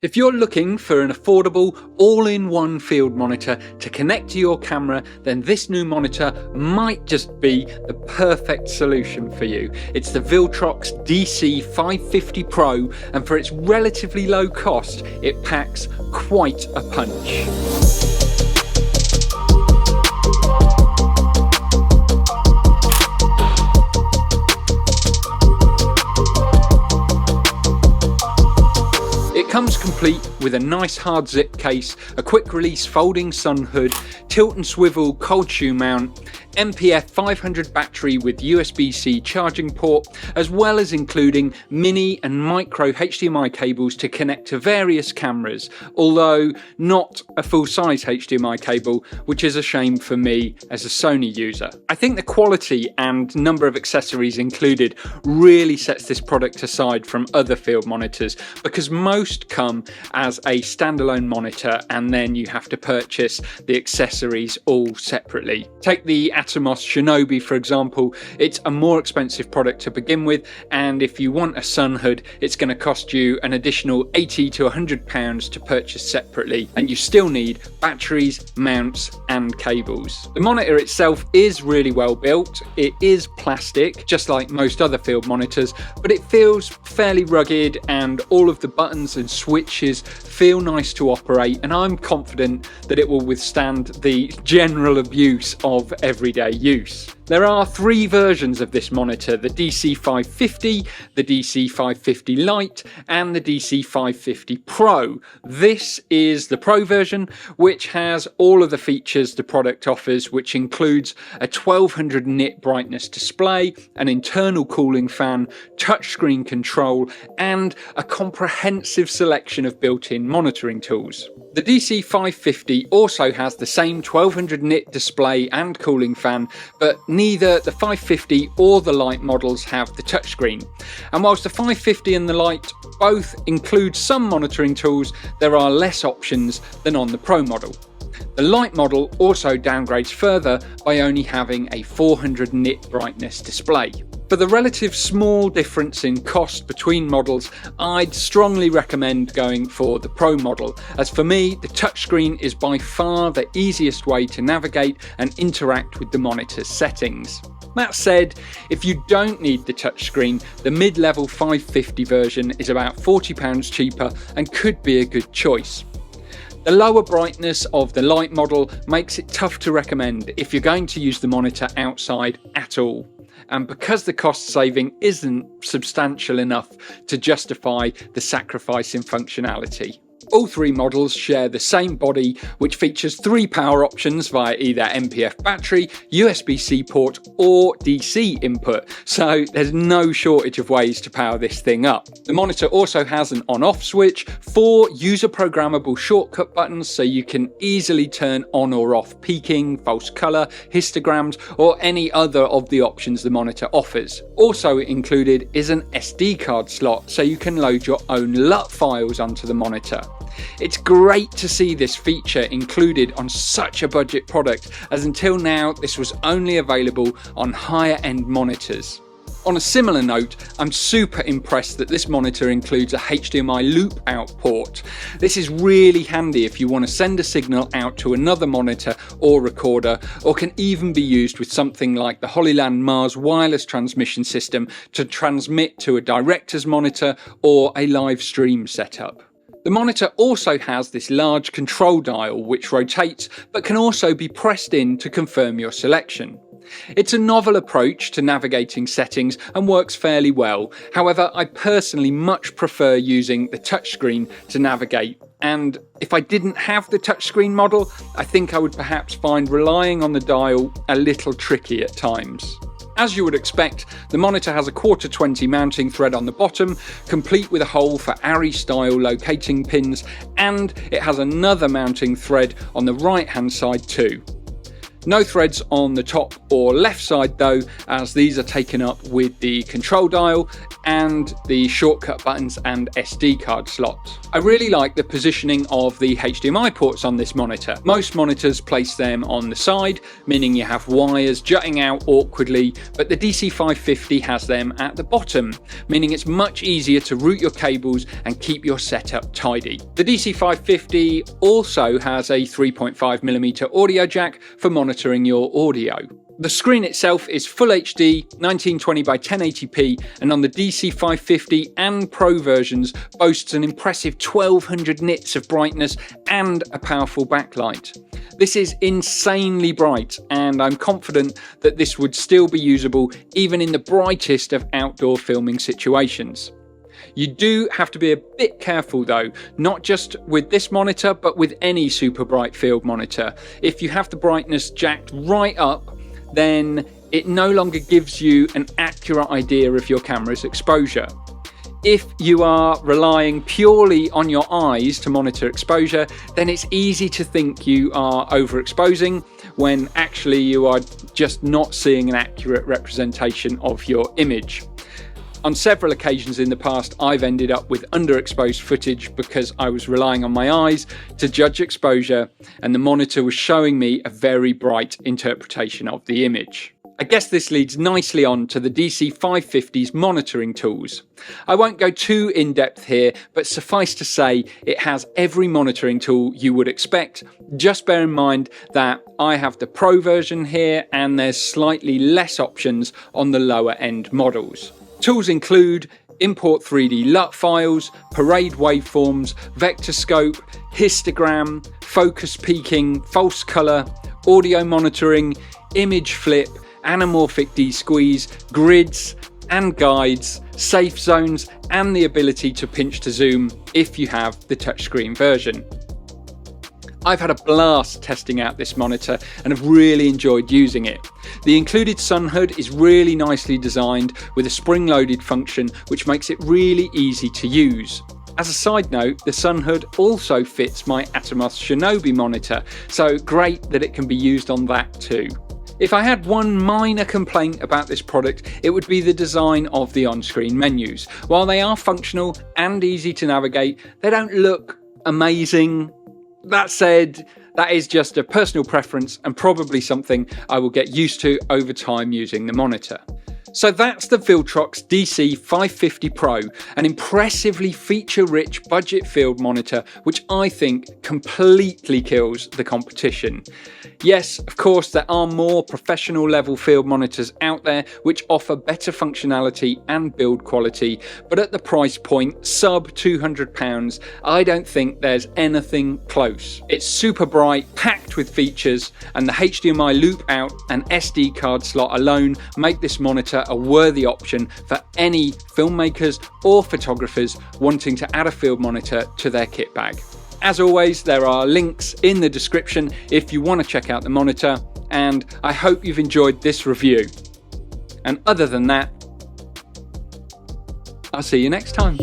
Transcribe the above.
If you're looking for an affordable, all-in-one field monitor to connect to your camera, then this new monitor might just be the perfect solution for you. It's the Viltrox DC550 Pro, and for its relatively low cost, it packs quite a punch. It comes complete with a nice hard zip case, a quick release folding sun hood, tilt and swivel cold shoe mount, MPF 500 battery with USB-C charging port, as well as including mini and micro HDMI cables to connect to various cameras, although not a full-size HDMI cable, which is a shame for me as a Sony user. I think the quality and number of accessories included really sets this product aside from other field monitors, because most come as a standalone monitor and then you have to purchase the accessories all separately. Take the Atomos Shinobi for example. It's a more expensive product to begin with, and if you want a sun hood it's going to cost you an additional £80 to £100 to purchase separately, and you still need batteries, mounts and cables. The monitor itself is really well built. It is plastic just like most other field monitors, but it feels fairly rugged and all of the buttons and switches feel nice to operate, and I'm confident that it will withstand the general abuse of everyday use. There are three versions of this monitor: the DC550, the DC550 Lite and the DC550 Pro. This is the Pro version, which has all of the features the product offers, which includes a 1200 nit brightness display, an internal cooling fan, touchscreen control and a comprehensive selection of built-in monitoring tools. The DC550 also has the same 1200 nit display and cooling fan, but neither the 550 or the Lite models have the touchscreen. And whilst the 550 and the Lite both include some monitoring tools, there are less options than on the Pro model. The Lite model also downgrades further by only having a 400 nit brightness display. For the relative small difference in cost between models, I'd strongly recommend going for the Pro model, as for me the touchscreen is by far the easiest way to navigate and interact with the monitor's settings. That said, if you don't need the touchscreen, the mid-level 550 version is about £40 cheaper and could be a good choice. The lower brightness of the Lite model makes it tough to recommend if you're going to use the monitor outside at all, and because the cost saving isn't substantial enough to justify the sacrifice in functionality. All three models share the same body, which features three power options via either MPF battery, USB-C port or DC input, so there's no shortage of ways to power this thing up. The monitor also has an on-off switch, 4 user-programmable shortcut buttons so you can easily turn on or off peaking, false colour, histograms or any other of the options the monitor offers. Also included is an SD card slot so you can load your own LUT files onto the monitor. It's great to see this feature included on such a budget product, as until now this was only available on higher end monitors. On a similar note, I'm super impressed that this monitor includes a HDMI loop out port. This is really handy if you want to send a signal out to another monitor or recorder, or can even be used with something like the Hollyland Mars wireless transmission system to transmit to a director's monitor or a live stream setup. The monitor also has this large control dial which rotates but can also be pressed in to confirm your selection. It's a novel approach to navigating settings and works fairly well. However, I personally much prefer using the touchscreen to navigate, and if I didn't have the touchscreen model, I think I would perhaps find relying on the dial a little tricky at times. As you would expect, the monitor has a 1/4-20 mounting thread on the bottom, complete with a hole for ARRI style locating pins, and it has another mounting thread on the right hand side too. No threads on the top or left side though, as these are taken up with the control dial and the shortcut buttons and SD card slots. I really like the positioning of the HDMI ports on this monitor. Most monitors place them on the side, meaning you have wires jutting out awkwardly, but the DC550 has them at the bottom, meaning it's much easier to route your cables and keep your setup tidy. The DC550 also has a 3.5mm audio jack for monitoring your audio. The screen itself is Full HD 1920 by 1080p, and on the DC550 and Pro versions boasts an impressive 1200 nits of brightness and a powerful backlight. This is insanely bright, and I'm confident that this would still be usable even in the brightest of outdoor filming situations. You do have to be a bit careful though, not just with this monitor but with any super bright field monitor. If you have the brightness jacked right up, then it no longer gives you an accurate idea of your camera's exposure. If you are relying purely on your eyes to monitor exposure, then it's easy to think you are overexposing when actually you are just not seeing an accurate representation of your image. On several occasions in the past, I've ended up with underexposed footage because I was relying on my eyes to judge exposure, and the monitor was showing me a very bright interpretation of the image. I guess this leads nicely on to the DC550's monitoring tools. I won't go too in-depth here, but suffice to say it has every monitoring tool you would expect. Just bear in mind that I have the Pro version here and there's slightly less options on the lower end models. Tools include import 3D LUT files, parade waveforms, vector scope, histogram, focus peaking, false color, audio monitoring, image flip, anamorphic de-squeeze, grids and guides, safe zones, and the ability to pinch to zoom if you have the touchscreen version. I've had a blast testing out this monitor and have really enjoyed using it. The included sun hood is really nicely designed with a spring-loaded function which makes it really easy to use. As a side note, the sun hood also fits my Atomos Shinobi monitor, so great that it can be used on that too. If I had one minor complaint about this product, it would be the design of the on-screen menus. While they are functional and easy to navigate, they don't look amazing. That said, that is just a personal preference and probably something I will get used to over time using the monitor. So that's the Viltrox DC550 Pro, an impressively feature-rich budget field monitor which I think completely kills the competition. Yes, of course, there are more professional level field monitors out there which offer better functionality and build quality, but at the price point sub £200, I don't think there's anything close. It's super bright, packed with features, and the HDMI loop out and SD card slot alone make this monitor a worthy option for any filmmakers or photographers wanting to add a field monitor to their kit bag. As always, there are links in the description if you want to check out the monitor, and I hope you've enjoyed this review. And other than that, I'll see you next time.